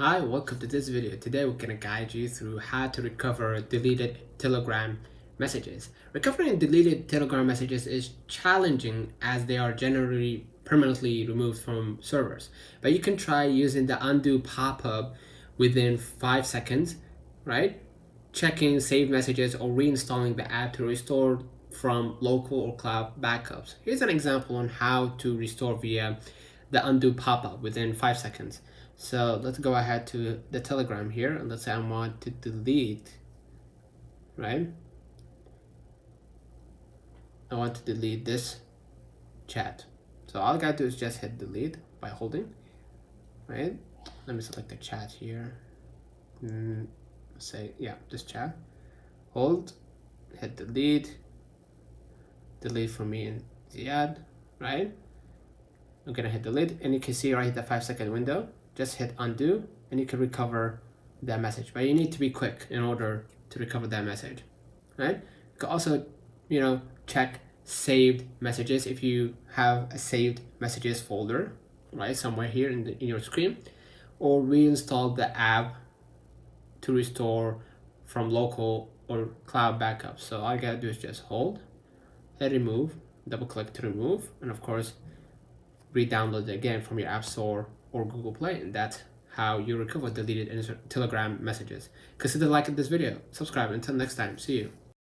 Hi, welcome to this video. Today we're going to guide you through how to recover deleted Telegram messages. Recovering deleted Telegram messages is challenging as they are generally permanently removed from servers. But you can try using the undo pop-up within 5 seconds, right? Checking saved messages or reinstalling the app to restore from local or cloud backups. Here's an example on how to restore via the undo pop-up within 5 seconds. So let's go ahead to the Telegram here, and let's say I want to delete, right? I want to delete this chat. So all I gotta do is just hit delete by holding, right? Let me select the chat here. Say, yeah, this chat. Hold, hit delete, delete for me and Ziad, right? I'm gonna hit delete, and you can see right the 5-second window. Just hit undo, and you can recover that message. But you need to be quick in order to recover that message, right? You can also, check saved messages if you have a saved messages folder, right, somewhere here in your screen, or reinstall the app to restore from local or cloud backup. So all you gotta do is just hold, hit remove, double click to remove, and of course re-download it again from your App Store or Google Play, and that's how you recover deleted Telegram messages. Consider liking this video, subscribe. Until next time, see you.